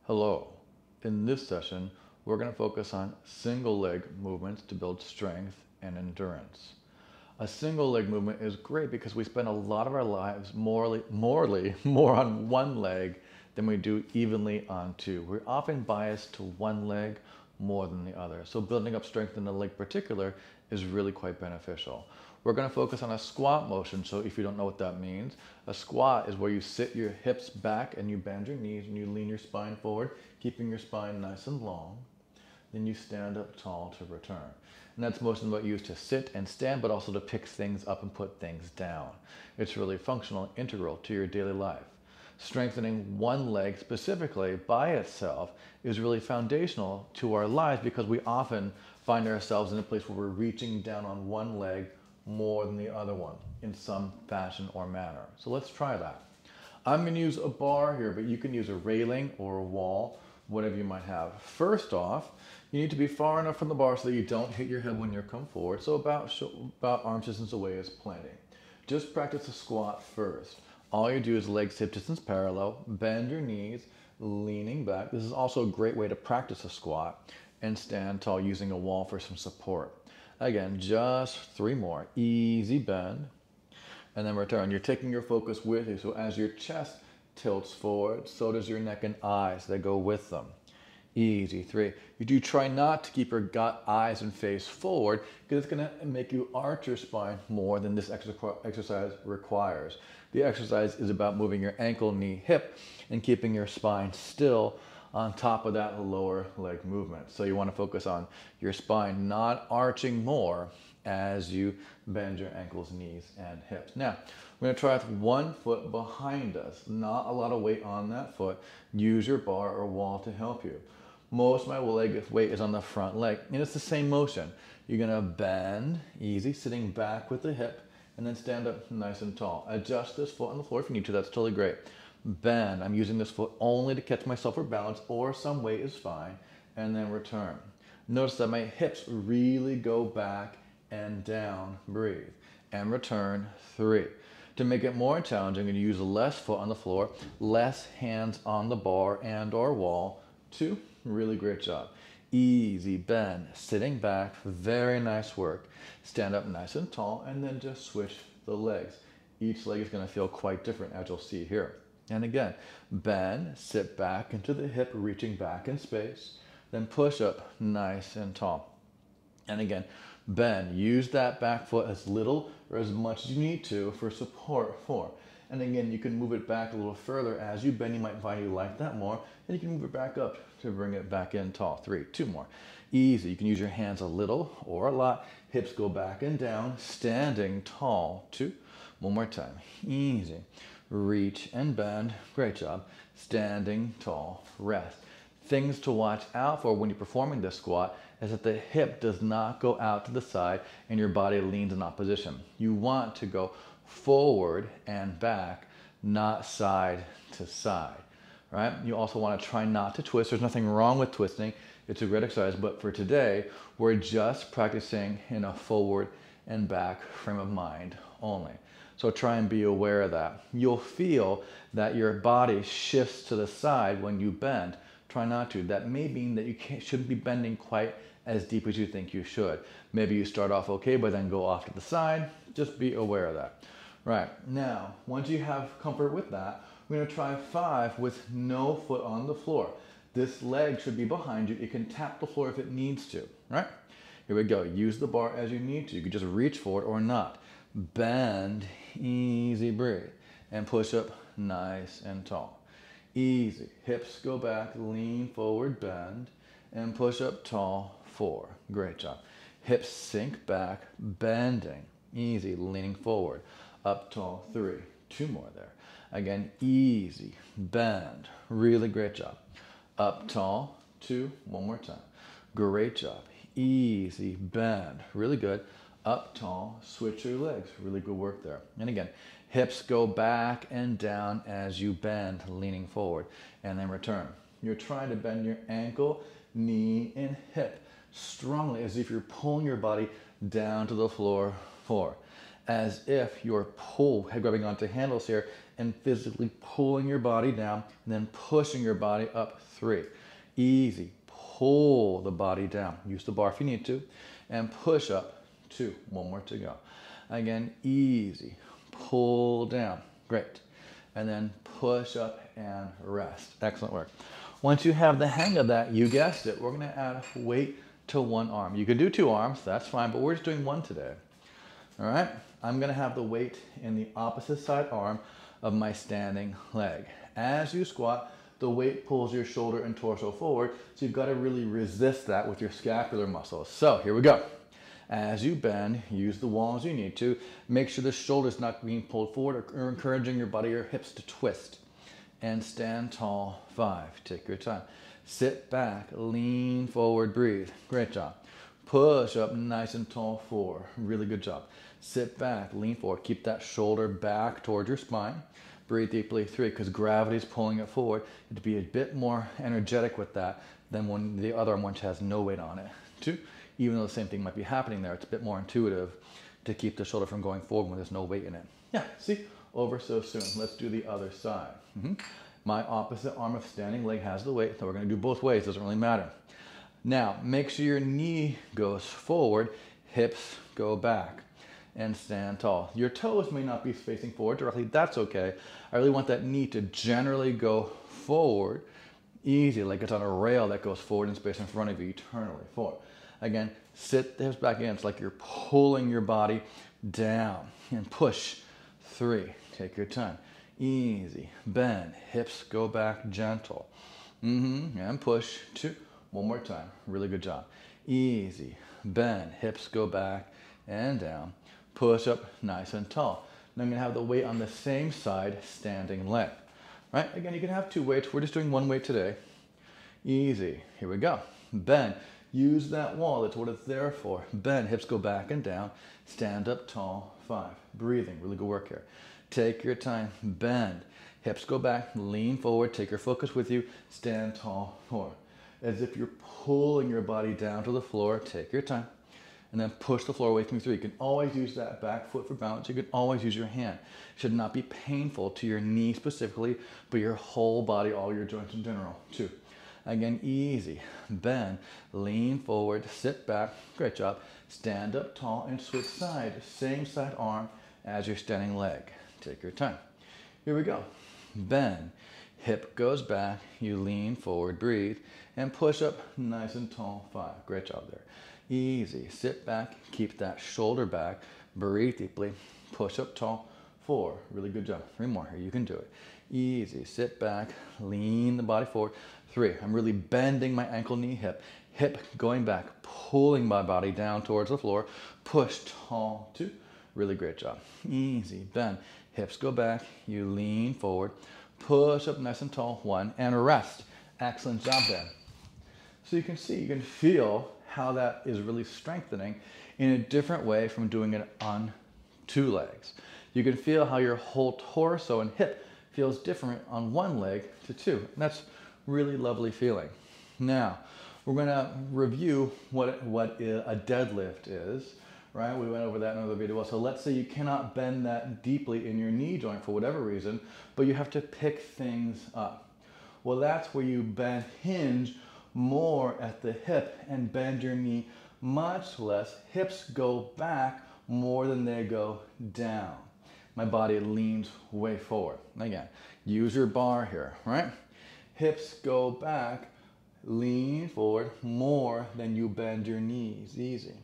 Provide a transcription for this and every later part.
Hello. In this session, we're going to focus on single leg movements to build strength and endurance. A single leg movement is great because we spend a lot of our lives more on one leg than we do evenly on two. We're often biased to one leg more than the other. So building up strength in the leg in particular is really quite beneficial. We're going to focus on a squat motion. So if you don't know what that means, a squat is where you sit your hips back and you bend your knees and you lean your spine forward, keeping your spine nice and long. Then you stand up tall to return. And that's motion what you use to sit and stand, but also to pick things up and put things down. It's really functional and integral to your daily life. Strengthening one leg specifically by itself is really foundational to our lives because we often find ourselves in a place where we're reaching down on one leg more than the other one in some fashion or manner. So let's try that. I'm going to use a bar here, but you can use a railing or a wall, whatever you might have. First off, you need to be far enough from the bar so that you don't hit your head when you come forward. So about arm distance away is plenty. Just practice a squat first. All you do is legs hip distance parallel, bend your knees, leaning back. This is also a great way to practice a squat and stand tall using a wall for some support. Again, just 3 more. Easy bend, and then return. You're taking your focus with you, so as your chest tilts forward, so does your neck and eyes that go with them. Easy, 3. You do try not to keep your gut, eyes, and face forward because it's going to make you arch your spine more than this exercise requires. The exercise is about moving your ankle, knee, hip, and keeping your spine still on top of that lower leg movement. So you want to focus on your spine not arching more as you bend your ankles, knees, and hips. Now, we're going to try with one foot behind us. Not a lot of weight on that foot. Use your bar or wall to help you. Most of my leg weight is on the front leg, and it's the same motion. You're going to bend, easy, sitting back with the hip, and then stand up nice and tall. Adjust this foot on the floor if you need to. That's totally great. Bend. I'm using this foot only to catch myself for balance, or some weight is fine, and then return. Notice that my hips really go back and down. Breathe. And return. 3. To make it more challenging, I'm going to use less foot on the floor, less hands on the bar and or wall. 2. Really great job. Easy bend, sitting back, very nice work. Stand up nice and tall, and then just switch the legs. Each leg is going to feel quite different, as you'll see here. And again, bend, sit back into the hip, reaching back in space, then push up nice and tall. And again, bend, use that back foot as little or as much as you need to for support. 4. And again, you can move it back a little further as you bend. You might find you like that more, and you can move it back up to bring it back in tall. 3, 2 more. Easy. You can use your hands a little or a lot. Hips go back and down, standing tall. 2. One more time. Easy. Reach and bend. Great job. Standing tall. Rest. Things to watch out for when you're performing this squat is that the hip does not go out to the side and your body leans in opposition. You want to go forward and back, not side to side, right? You also want to try not to twist. There's nothing wrong with twisting. It's a great exercise, but for today, we're just practicing in a forward and back frame of mind only. So try and be aware of that. You'll feel that your body shifts to the side when you bend. Try not to. That may mean that you shouldn't be bending quite as deep as you think you should. Maybe you start off okay, but then go off to the side. Just be aware of that. Right, now, once you have comfort with that, we're going to try 5 with no foot on the floor. This leg should be behind you. It can tap the floor if it needs to, right? Here we go. Use the bar as you need to. You can just reach for it or not. Bend, easy, breathe, and push up nice and tall. Easy. Hips go back, lean forward, bend, and push up tall. 4. Great job. Hips sink back, bending. Easy, leaning forward. Up tall. 3. 2 more there. Again, easy. Bend. Really great job. Up tall. 2. One more time. Great job. Easy. Bend. Really good. Up tall. Switch your legs. Really good work there. And again, hips go back and down as you bend, leaning forward, and then return. You're trying to bend your ankle, knee, and hip strongly as if you're pulling your body down to the floor. 4. as if you're grabbing onto handles here and physically pulling your body down and then pushing your body up. 3. Easy. Pull the body down. Use the bar if you need to. And push up. 2. One more to go. Again, easy. Pull down. Great. And then push up and rest. Excellent work. Once you have the hang of that, you guessed it, we're going to add weight to one arm. You can do 2 arms, that's fine, but we're just doing 1 today. All right? I'm going to have the weight in the opposite side arm of my standing leg. As you squat, the weight pulls your shoulder and torso forward, so you've got to really resist that with your scapular muscles. So here we go. As you bend, use the wall as you need to. Make sure the shoulder's not being pulled forward or encouraging your body or hips to twist. And stand tall. 5. Take your time. Sit back, lean forward, breathe. Great job. Push up nice and tall. 4. Really good job. Sit back, lean forward. Keep that shoulder back towards your spine. Breathe deeply. 3, because gravity's pulling it forward. You have to be a bit more energetic with that than when the other arm which has no weight on it. 2, even though the same thing might be happening there, it's a bit more intuitive to keep the shoulder from going forward when there's no weight in it. Yeah, see? Over so soon. Let's do the other side. My opposite arm of standing leg has the weight, so we're going to do both ways. Doesn't really matter. Now, make sure your knee goes forward, hips go back, and stand tall. Your toes may not be facing forward directly. That's okay. I really want that knee to generally go forward, easy, like it's on a rail that goes forward in space in front of you eternally. 4. Again, sit the hips back in. It's like you're pulling your body down and push. 3. Take your time. Easy. Bend. Hips go back gentle. And push. 2. One more time. Really good job. Easy. Bend. Hips go back and down. Push up nice and tall. Now I'm going to have the weight on the same side, standing leg. Right? Again, you can have 2 weights. We're just doing 1 weight today. Easy. Here we go. Bend. Use that wall. That's what it's there for. Bend. Hips go back and down. Stand up tall. 5. Breathing. Really good work here. Take your time. Bend. Hips go back. Lean forward. Take your focus with you. Stand tall. 4. As if you're pulling your body down to the floor. Take your time. And then push the floor away from you. 3. You can always use that back foot for balance. You can always use your hand. It should not be painful to your knee specifically, but your whole body, all your joints in general. 2. Again, easy. Bend. Lean forward. Sit back. Great job. Stand up tall and switch side. Same side arm as your standing leg. Take your time. Here we go. Bend. Hip goes back. You lean forward. Breathe. And push up nice and tall. 5. Great job there. Easy. Sit back. Keep that shoulder back. Breathe deeply. Push up tall. 4. Really good job. 3 more here. You can do it. Easy. Sit back. Lean the body forward. 3. I'm really bending my ankle, knee, hip. Hip going back. Pulling my body down towards the floor. Push tall. 2. Really great job. Easy. Bend. Hips go back. You lean forward. Push up nice and tall. 1. And rest. Excellent job there. So you can see, you can feel how that is really strengthening in a different way from doing it on 2 legs. You can feel how your whole torso and hip feels different on 1 leg to 2. And that's really lovely feeling. Now, we're going to review what a deadlift is, right? We went over that in another video. So let's say you cannot bend that deeply in your knee joint for whatever reason, but you have to pick things up. Well, that's where you hinge more at the hip and bend your knee much less. Hips go back more than they go down. My body leans way forward. Again, use your bar here, right? Hips go back, lean forward more than you bend your knees. Easy.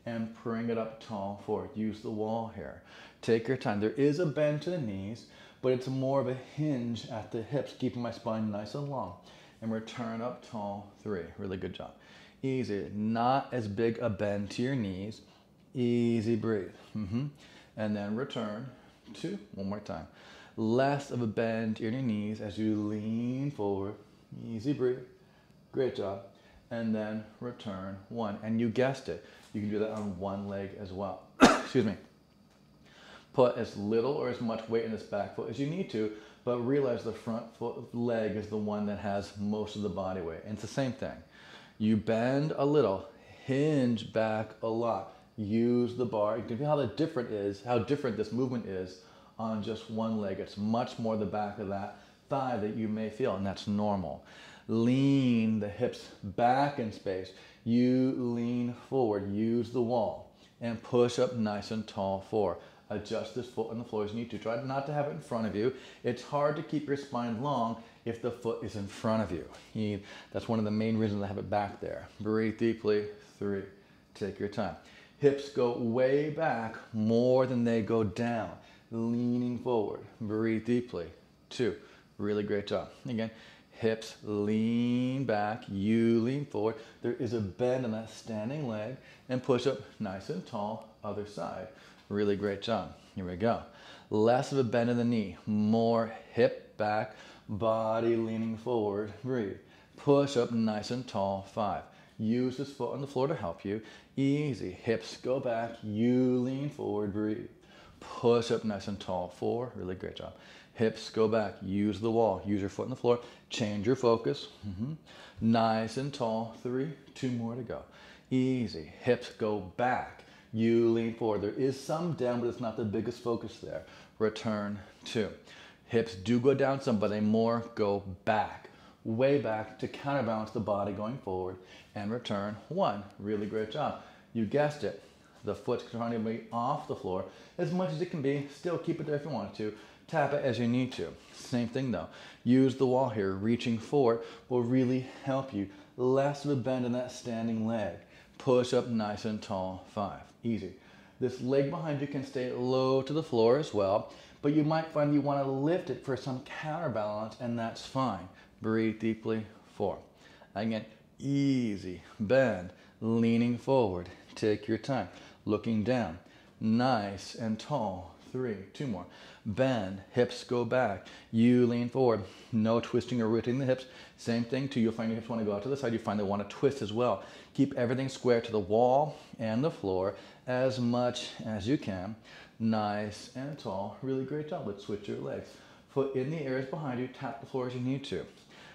And bring it up tall forward. Use the wall here. Take your time. There is a bend to the knees, but it's more of a hinge at the hips, keeping my spine nice and long. And return up tall. 3. Really good job. Easy. Not as big a bend to your knees. Easy breathe. And then return. 2. One more time. Less of a bend in your knees as you lean forward. Easy breathe. Great job. And then return. 1. And you guessed it. You can do that on 1 leg as well. Excuse me. Put as little or as much weight in this back foot as you need to, but realize the front foot leg is the one that has most of the body weight. And it's the same thing. You bend a little, hinge back a lot, use the bar. You can feel how different this movement is on just one leg. It's much more the back of that thigh that you may feel, and that's normal. Lean the hips back in space. You lean forward, use the wall, and push up nice and tall 4. Adjust this foot on the floor as you need to. Try not to have it in front of you. It's hard to keep your spine long if the foot is in front of you. That's one of the main reasons I have it back there. Breathe deeply, 3. Take your time. Hips go way back more than they go down. Leaning forward. Breathe deeply, 2. Really great job. Again, hips lean back, you lean forward. There is a bend in that standing leg, and push up nice and tall, other side. Really great job. Here we go. Less of a bend in the knee, more hip back, body leaning forward. Breathe. Push up nice and tall, 5. Use this foot on the floor to help you. Easy. Hips go back, you lean forward. Breathe. Push up nice and tall, 4. Really great job. Hips go back, use the wall, use your foot on the floor, change your focus. Nice and tall, 3, 2 more to go. Easy. Hips go back, you lean forward. There is some down, but it's not the biggest focus there. Return 2. Hips do go down some, but they more go back, way back to counterbalance the body going forward. And return 1. Really great job. You guessed it. The foot's trying to be off the floor as much as it can be. Still keep it there if you want to. Tap it as you need to. Same thing though. Use the wall here. Reaching forward will really help you. Less of a bend in that standing leg. Push up nice and tall, 5. Easy. This leg behind you can stay low to the floor as well, but you might find you want to lift it for some counterbalance, and that's fine. Breathe deeply, 4. Again, easy. Bend, leaning forward. Take your time. Looking down. Nice and tall, 3. 2 more. Bend, hips go back. You lean forward. No twisting or rotating the hips. Same thing too. You'll find your hips want to go out to the side. You find they want to twist as well. Keep everything square to the wall and the floor as much as you can. Nice and tall. Really great job. Let's switch your legs. Foot in the air is behind you. Tap the floor as you need to.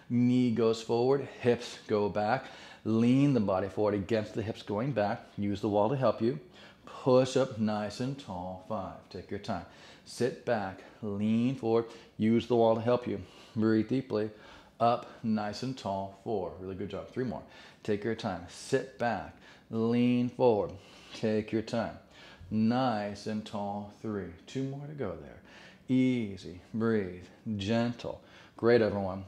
Knee goes forward. Hips go back. Lean the body forward against the hips going back. Use the wall to help you. Push up nice and tall, 5. Take your time. Sit back, lean forward. Use the wall to help you. Breathe deeply. Up, nice and tall, 4. Really good job. 3 more. Take your time. Sit back, lean forward. Take your time. Nice and tall, 3. 2 more to go there. Easy. Breathe. Gentle. Great, everyone.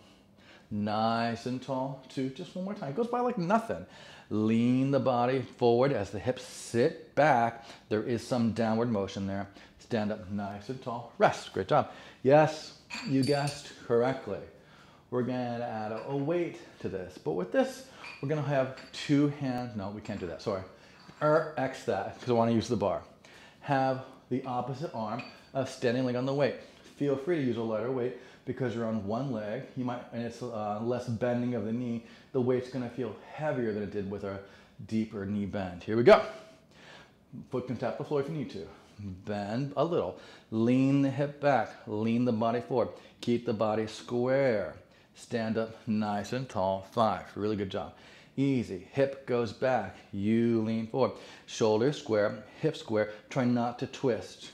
Nice and tall, 2. Just one more time. It goes by like nothing. Lean the body forward as the hips sit back. There is some downward motion there. Stand up nice and tall. Rest. Great job. Yes, you guessed correctly. We're going to add a weight to this. But with this, we're going to have 2 hands. No, we can't do that. Sorry. X that because I want to use the bar. Have the opposite arm, a standing leg on the weight. Feel free to use a lighter weight because you're on one leg. You might, and it's less bending of the knee. The weight's going to feel heavier than it did with a deeper knee bend. Here we go. Foot can tap the floor if you need to. Bend a little. Lean the hip back. Lean the body forward. Keep the body square. Stand up nice and tall. 5. Really good job. Easy. Hip goes back. You lean forward. Shoulders square. Hip square. Try not to twist.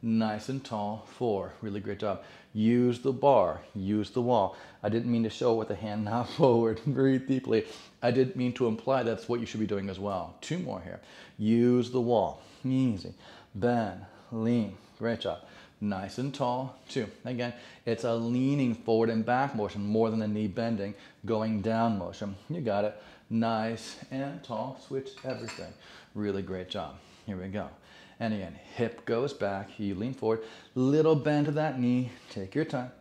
Nice and tall. 4. Really great job. Use the bar. Use the wall. I didn't mean to show with the hand not forward. Breathe deeply. I didn't mean to imply that's what you should be doing as well. 2 more here. Use the wall. Easy. Bend. Lean. Great job. Nice and tall. 2. Again, it's a leaning forward and back motion more than a knee bending, going down motion. You got it. Nice and tall. Switch everything. Really great job. Here we go. And again, hip goes back. You lean forward. Little bend to that knee. Take your time.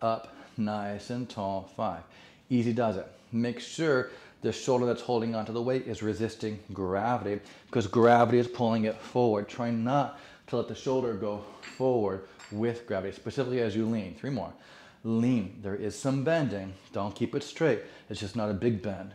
Up. Nice and tall. 5. Easy does it. Make sure the shoulder that's holding onto the weight is resisting gravity because gravity is pulling it forward. Try not to let the shoulder go forward with gravity, specifically as you lean. 3 more. Lean. There is some bending. Don't keep it straight. It's just not a big bend.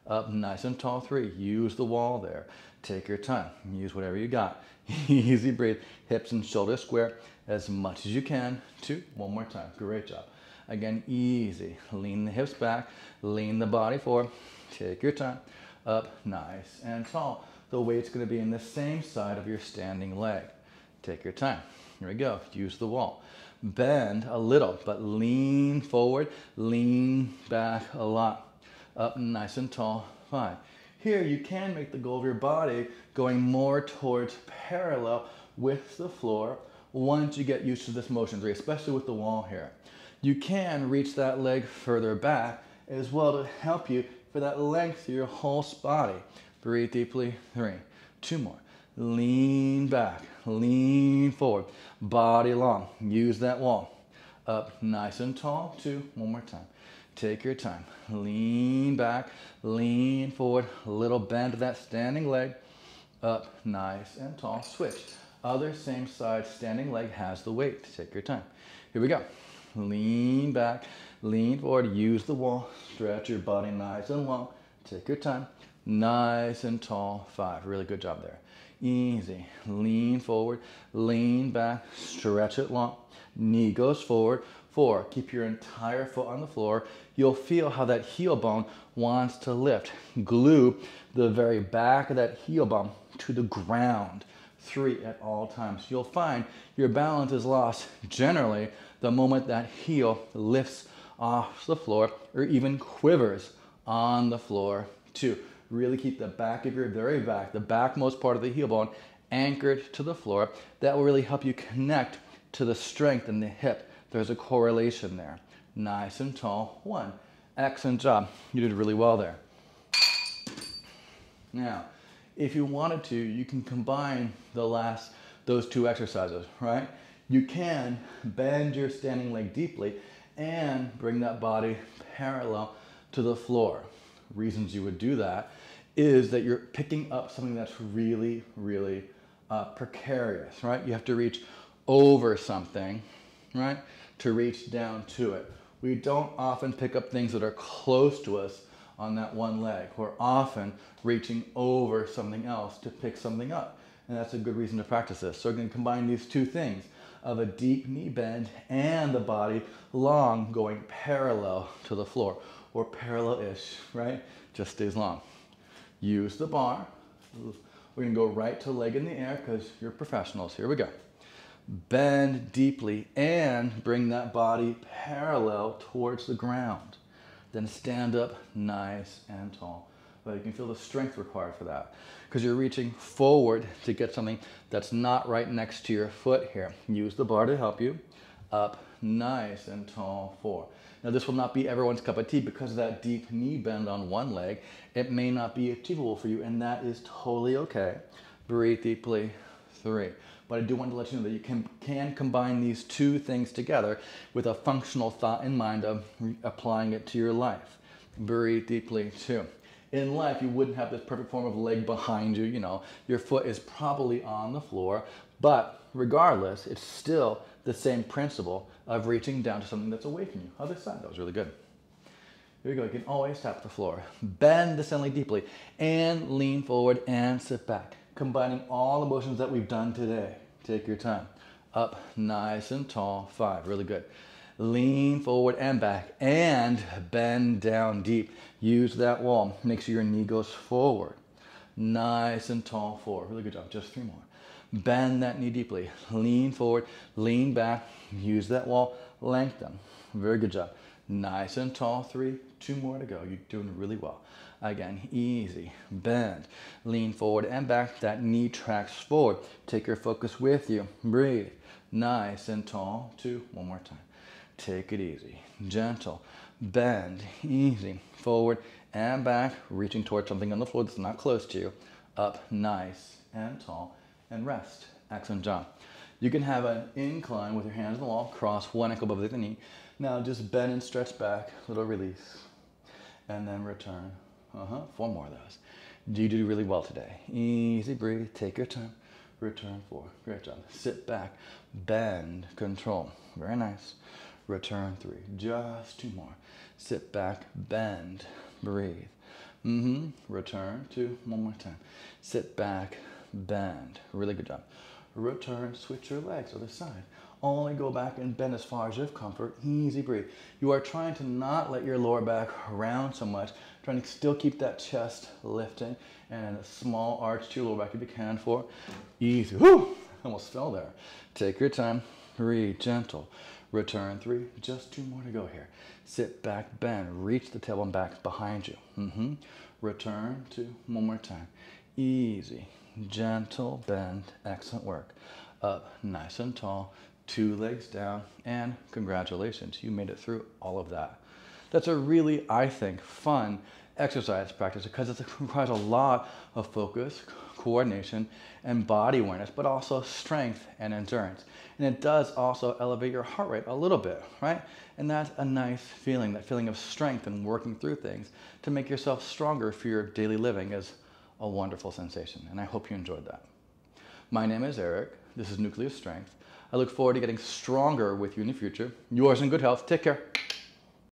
Up nice and tall. 3. Use the wall there. Take your time. Use whatever you got. Easy breathe. Hips and shoulders square as much as you can. 2. One more time. Great job. Again, easy. Lean the hips back. Lean the body forward. Take your time. Up nice and tall. the weight's going to be in the same side of your standing leg. Take your time. Here we go. Use the wall. Bend a little, but lean forward, lean back a lot. Up nice and tall, 5. Here you can make the goal of your body going more towards parallel with the floor once you get used to this motion 3, especially with the wall here. You can reach that leg further back as well to help you for that length of your whole body. Breathe deeply, 3. 2 more. Lean back, lean forward, body long. Use that wall. Up nice and tall, 2. One more time. Take your time. Lean back, lean forward, a little bend to that standing leg. Up nice and tall, switch. Other same side standing leg has the weight. Take your time. Here we go. Lean back, lean forward, use the wall, stretch your body nice and long. Take your time. Nice and tall, 5. Really good job there. Easy. Lean forward, lean back, stretch it long. Knee goes forward, 4. Keep your entire foot on the floor. You'll feel how that heel bone wants to lift. Glue the very back of that heel bone to the ground. 3 at all times. You'll find your balance is lost generally the moment that heel lifts off the floor or even quivers on the floor. 2. Really keep the back of your very back, the backmost part of the heel bone, anchored to the floor. That will really help you connect to the strength in the hip. There's a correlation there. Nice and tall, 1. Excellent job. You did really well there. Now, if you wanted to, you can combine those 2 exercises, right? You can bend your standing leg deeply and bring that body parallel to the floor. Reasons you would do that is that you're picking up something that's really, really precarious, right? You have to reach over something, right, to reach down to it. We don't often pick up things that are close to us on that one leg. We're often reaching over something else to pick something up. And that's a good reason to practice this. So we're going to combine these 2 things of a deep knee bend and the body long going parallel to the floor, or parallel-ish, right? Just stays long. Use the bar. We're going to go right to leg in the air because you're professionals. Here we go. Bend deeply and bring that body parallel towards the ground. Then stand up nice and tall. But you can feel the strength required for that because you're reaching forward to get something that's not right next to your foot here. Use the bar to help you. Up nice and tall, 4. Now this will not be everyone's cup of tea because of that deep knee bend on one leg. It may not be achievable for you, and that is totally okay. Breathe deeply, 3. But I do want to let you know that you can combine these 2 things together with a functional thought in mind of applying it to your life. Breathe deeply, 2. In life, you wouldn't have this perfect form of leg behind you, your foot is probably on the floor, but regardless, it's still the same principle of reaching down to something that's away from you. Other side, that was really good. Here we go, you can always tap the floor. Bend the center leg deeply and lean forward and sit back. Combining all the motions that we've done today. Take your time. Up nice and tall, 5, really good. Lean forward and back and bend down deep. Use that wall. Make sure your knee goes forward. Nice and tall, 4, really good job. Just 3 more. Bend that knee deeply. Lean forward, lean back. Use that wall, lengthen. Very good job. Nice and tall, 3, 2 more to go. You're doing really well. Again, easy. Bend, lean forward and back. That knee tracks forward. Take your focus with you. Breathe. Nice and tall, 2, one more time. Take it easy. Gentle. Bend, easy. Forward and back, reaching towards something on the floor that's not close to you. Up, nice and tall, and rest. Excellent job. You can have an incline with your hands on the wall, cross one ankle above the other knee. Now just bend and stretch back, little release, and then return. 4 more of those. You do really well today. Easy, breathe, take your time. Return 4, great job. Sit back, bend, control. Very nice. Return 3, just 2 more. Sit back, bend, breathe. Return 2, one more time. Sit back, bend. Really good job. Return, switch your legs, other side. Only go back and bend as far as you have comfort. Easy breathe. You are trying to not let your lower back round so much, trying to still keep that chest lifting and a small arch to your lower back if you can for. Easy. Whew! Almost fell there. Take your time. Breathe, gentle. Return 3. Just 2 more to go here. Sit back, bend. Reach the tailbone back behind you. Return 2. One more time. Easy. Gentle bend. Excellent work. Up, nice and tall. 2 legs down, and congratulations, you made it through all of that. That's a really, I think, fun exercise practice because it requires a lot of focus, coordination, and body awareness, but also strength and endurance. And it does also elevate your heart rate a little bit, right? And that's a nice feeling, that feeling of strength and working through things to make yourself stronger for your daily living is a wonderful sensation, and I hope you enjoyed that. My name is Eric. This is Nucleus Strength. I look forward to getting stronger with you in the future. Yours in good health. Take care.